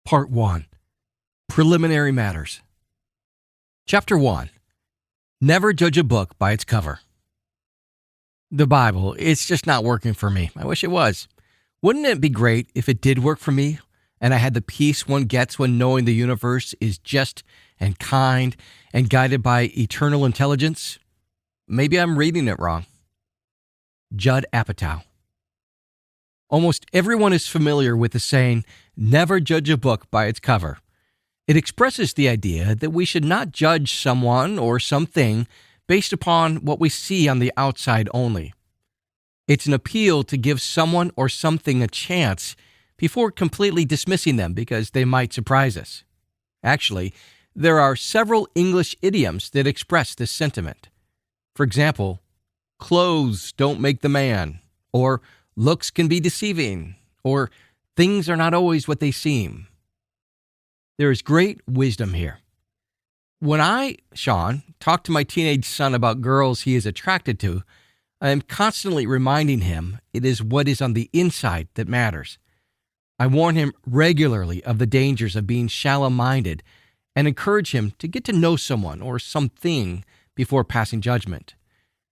Part 1. Preliminary Matters. Chapter 1. Never judge a book by its cover. The Bible, it's just not working for me. I wish it was. Wouldn't it be great if it did work for me, and I had the peace one gets when knowing the universe is just and kind and guided by eternal intelligence? Maybe I'm reading it wrong. Judd Apatow. Almost everyone is familiar with the saying, never judge a book by its cover. It expresses the idea that we should not judge someone or something based upon what we see on the outside only. It's an appeal to give someone or something a chance before completely dismissing them because they might surprise us. Actually, there are several English idioms that express this sentiment. For example, clothes don't make the man, or looks can be deceiving, or things are not always what they seem. There is great wisdom here. When I, Sean, talk to my teenage son about girls he is attracted to, I am constantly reminding him it is what is on the inside that matters. I warn him regularly of the dangers of being shallow-minded and encourage him to get to know someone or something before passing judgment.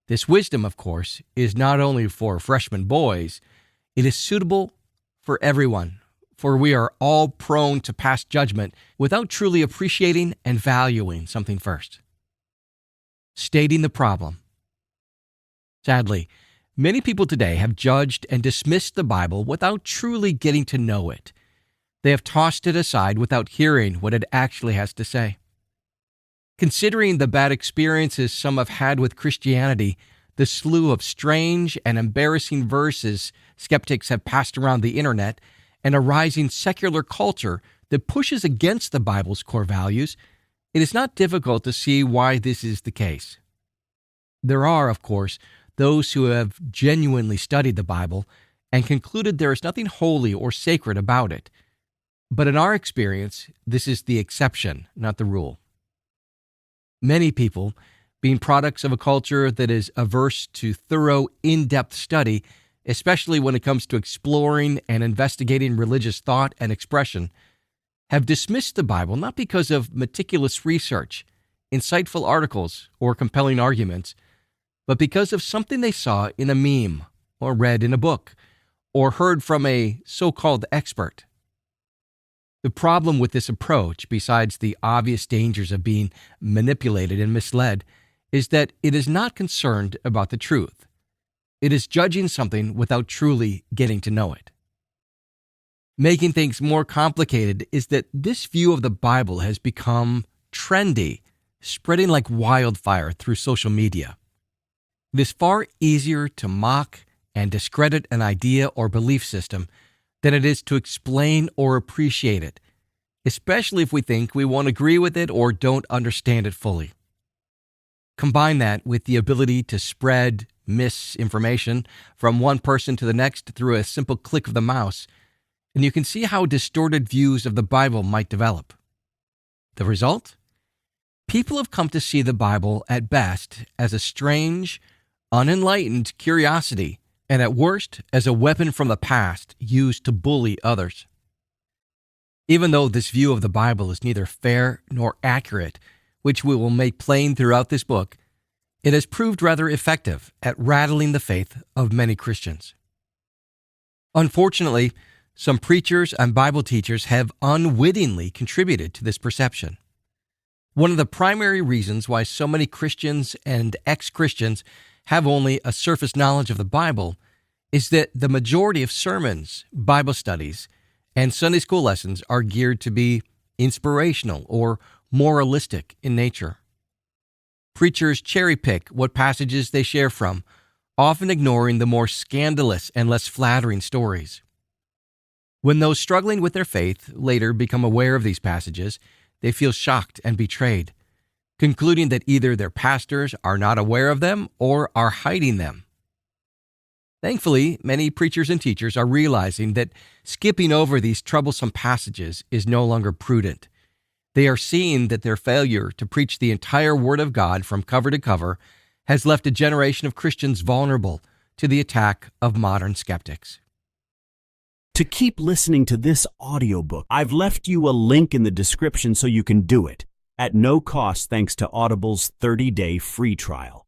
This wisdom, of course, is not only for freshman boys, it is suitable for everyone, for we are all prone to pass judgment without truly appreciating and valuing something first. Stating the problem. Sadly, many people today have judged and dismissed the Bible without truly getting to know it. They have tossed it aside without hearing what it actually has to say. Considering the bad experiences some have had with Christianity, the slew of strange and embarrassing verses skeptics have passed around the internet, and a rising secular culture that pushes against the Bible's core values, it is not difficult to see why this is the case. There are, of course, those who have genuinely studied the Bible and concluded there is nothing holy or sacred about it. But in our experience, this is the exception, not the rule. Many people, being products of a culture that is averse to thorough, in-depth study, especially when it comes to exploring and investigating religious thought and expression, have dismissed the Bible not because of meticulous research, insightful articles, or compelling arguments, but because of something they saw in a meme, or read in a book, or heard from a so-called expert. The problem with this approach, besides the obvious dangers of being manipulated and misled, is that it is not concerned about the truth. It is judging something without truly getting to know it. Making things more complicated is that this view of the Bible has become trendy, spreading like wildfire through social media. It is far easier to mock and discredit an idea or belief system than it is to explain or appreciate it, especially if we think we won't agree with it or don't understand it fully. Combine that with the ability to spread misinformation from one person to the next through a simple click of the mouse, and you can see how distorted views of the Bible might develop. The result? People have come to see the Bible at best as a strange, unenlightened curiosity, and at worst as a weapon from the past used to bully others. Even though this view of the Bible is neither fair nor accurate, which we will make plain throughout this book, it has proved rather effective at rattling the faith of many Christians. Unfortunately, some preachers and Bible teachers have unwittingly contributed to this perception. One of the primary reasons why so many Christians and ex-Christians have only a surface knowledge of the Bible is that the majority of sermons, Bible studies, and Sunday school lessons are geared to be inspirational or moralistic in nature. Preachers cherry-pick what passages they share from, often ignoring the more scandalous and less flattering stories. When those struggling with their faith later become aware of these passages, they feel shocked and betrayed, concluding that either their pastors are not aware of them or are hiding them. Thankfully, many preachers and teachers are realizing that skipping over these troublesome passages is no longer prudent. They are seeing that their failure to preach the entire Word of God from cover to cover has left a generation of Christians vulnerable to the attack of modern skeptics. To keep listening to this audiobook, I've left you a link in the description so you can do it, at no cost thanks to Audible's 30-day free trial.